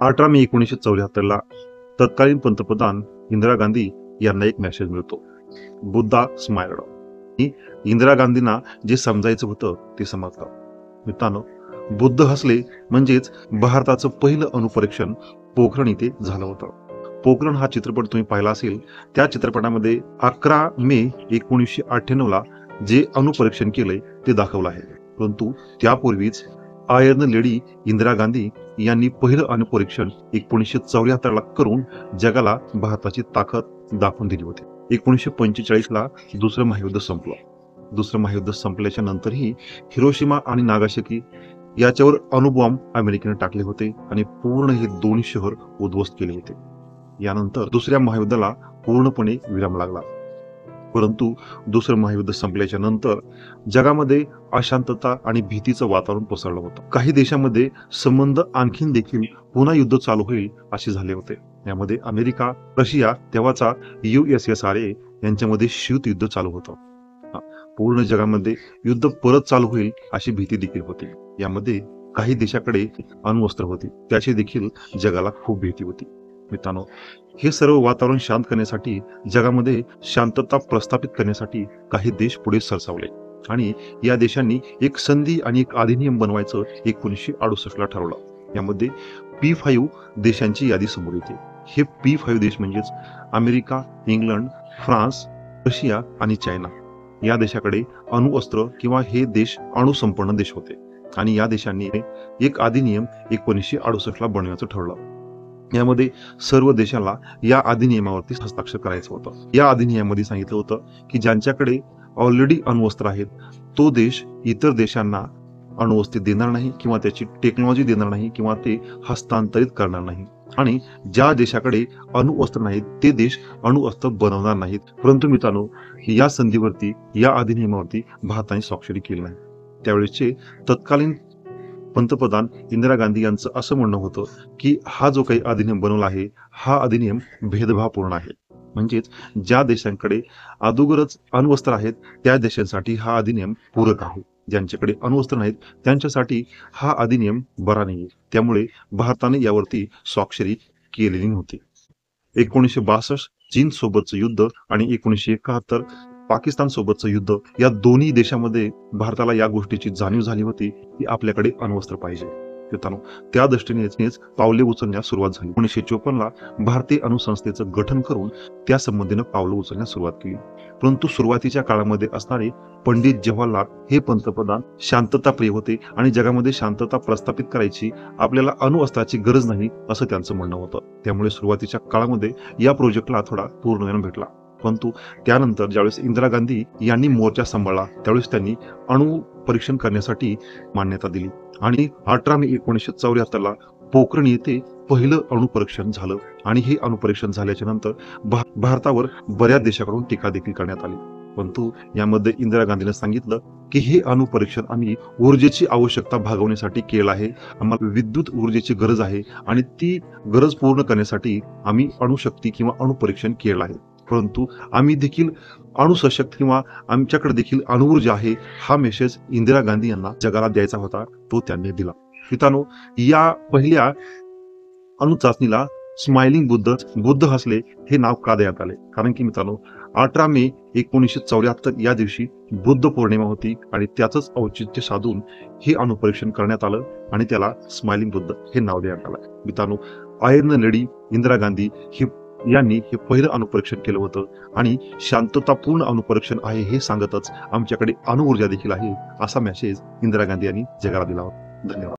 18 मे 1974 तत्कालीन पंतप्रधान इंदिरा गांधी यांना एक मेसेज मिळतो. बुद्धा स्माइल्ड. इंदिरा गांधींना जे समजायचं होतं ते समजलं. मित्रांनो, बुद्ध हसले म्हणजेच भारताचं पहिलं अणुपरीक्षण पोखरण इथे झालं होतं. पोखरण हा चित्रपट तुम्ही पाहिला असेल. त्या चित्रपटामध्ये 11 मे 1998 जे अणुपरीक्षण केलंय ते दाखवलं आहे. परंतु त्यापूर्वीच आयर्न लेडी इंदिरा गांधी यांनी पहिलं अणुपरीक्षण 1974 करून जगाला भारताची ताकद दाखवून दिली होती. 1945 दुसरं महायुद्ध संपलं. दुसरं महायुद्ध संपल्याच्या नंतरही हिरोशिमा आणि नागासाकी याच्यावर अणुबॉम्ब अमेरिकेने टाकले होते आणि पूर्ण हे दोन्ही शहर उद्ध्वस्त केले होते. यानंतर दुसऱ्या महायुद्धाला पूर्णपणे विराम लागला. परंतु दुसरं महायुद्ध संपल्याच्या नंतर जगामध्ये अशांतता आणि भीतीचं वातावरण पसरलं होतं. काही देशांमध्ये संबंध आणखीन देखील पुन्हा युद्ध चालू होईल असे झाले होते. यामध्ये अमेरिका, रशिया, तेव्हाचा USSR यांच्यामध्ये शीतयुद्ध चालू होतं. पूर्ण जगामध्ये युद्ध परत चालू होईल अशी भीती देखील होती. यामध्ये काही देशाकडे अण्वस्त्र होती, त्याची देखील जगाला खूप भीती होती. मित्रांनो, हे सर्व वातावरण शांत करण्यासाठी, जगामध्ये शांतता प्रस्थापित करण्यासाठी काही देश पुढे सरसावले आणि या देशांनी एक संधी आणि एक अधिनियम बनवायचं 1968 ठरवलं. यामध्ये P5 देशांची यादी समोर येते. हे P5 देश म्हणजेच अमेरिका, इंग्लंड, फ्रान्स, रशिया आणि चायना. या देशाकडे अणुअस्त्र किंवा हे देश अणुसंपन्न देश होते आणि या देशांनी एक अधिनियम 1968 बनवण्याचं ठरवलं. यामध्ये सर्व देशाला या अधिनियमावरती हस्ताक्षर करायचं होतं. या अधिनियमामध्ये सांगितलं होतं की ज्यांच्याकडे ऑलरेडी अण्वस्त्र आहेत तो देश इतर देशांना अण्वस्त्र देणार नाही किंवा त्याची टेक्नॉलॉजी देणार नाही किंवा ते हस्तांतरित करणार नाही, आणि ज्या देशाकडे अणुअस्त्र नाहीत ते देश अणुअस्त्र बनवणार नाहीत. परंतु मित्रांनो, या संधीवरती, या अधिनियमावरती भारताने स्वाक्षरी केली नाही. त्यावेळेसचे तत्कालीन पंतप्रधान इंदिरा गांधी यांचं असं म्हणणं होतं की हा जो काही अधिनियम बनवला आहे हा अधिनियम भेदभावपूर्ण आहे. म्हणजेच ज्या देशांकडे अगोदरच अण्वस्त्र आहेत त्या देशांसाठी हा अधिनियम पूरक आहे, ज्यांच्याकडे अण्वस्त्र नाहीत त्यांच्यासाठी हा अधिनियम बरा नाही. त्यामुळे भारताने यावरती स्वाक्षरी केलेली नव्हती. 1962 चीन सोबतचं युद्ध आणि 1971 पाकिस्तान सोबतचं युद्ध, या दोन्ही देशांमध्ये भारताला या गोष्टीची जाणीव झाली होती की आपल्याकडे अण्वस्त्र पाहिजे. मित्रांनो, त्या दृष्टीनेच पावले उचलण्यास सुरुवात झाली. 1954 भारतीय अणुसंस्थेचं गठन करून त्या संबंधीनं पावलं उचलण्यास सुरुवात केली. परंतु सुरुवातीच्या काळामध्ये असणारे पंडित जवाहरलाल हे पंतप्रधान शांतताप्रिय होते आणि जगामध्ये शांतता प्रस्थापित करायची, आपल्याला अणुअस्त्राची गरज नाही असं त्यांचं म्हणणं होतं. त्यामुळे सुरुवातीच्या काळामध्ये या प्रोजेक्टला थोडा पूर्णवेळ भेटला. परंतु त्यानंतर ज्यावेळेस इंदिरा गांधी यांनी मोर्चा सांभाळला त्यावेळेस त्यांनी अणु परीक्षण करण्यासाठी मान्यता दिली आणि 18 मे 1974 पोखरण येथे पहिलं अणुपरीक्षण झालं. आणि हे अणुपरीक्षण झाल्याच्या नंतर भारतावर बऱ्याच देशाकडून टीका देखील करण्यात आली. परंतु यामध्ये इंदिरा गांधीने सांगितलं की हे अणुपरीक्षण आम्ही ऊर्जेची आवश्यकता भागवण्यासाठी केलं आहे. आम्हाला विद्युत ऊर्जेची गरज आहे आणि ती गरज पूर्ण करण्यासाठी आम्ही अणुशक्ती किंवा अणुपरीक्षण केलं आहे. परंतु आम्ही देखील अणुसशक्त किंवा आमच्याकडे देखील अणुऊर्जा आहे, हा मेसेज इंदिरा गांधी यांना जगाला द्यायचा होता, तो त्यांनी दिला. मित्रांनो, या पहिल्या अणुचाचणीला स्माइलिंग बुद्ध हसले हे नाव का देण्यात आले? कारण की मित्रांनो, 18 मे 1974 या दिवशी बुद्ध पौर्णिमा होती आणि त्याचंच औचित्य साधून हे अणुपरीक्षण करण्यात आलं आणि त्याला स्माइलिंग बुद्ध हे नाव देण्यात आलं. मित्रांनो, आयर्न लेडी इंदिरा गांधी यांनी हे पहिलं अणुपरीक्षण केलं होतं आणि शांततापूर्ण अणुपरीक्षण आहे हे सांगतच आमच्याकडे अणुऊर्जा देखील आहे असा मेसेज इंदिरा गांधी यांनी जगाला दिला होता. धन्यवाद.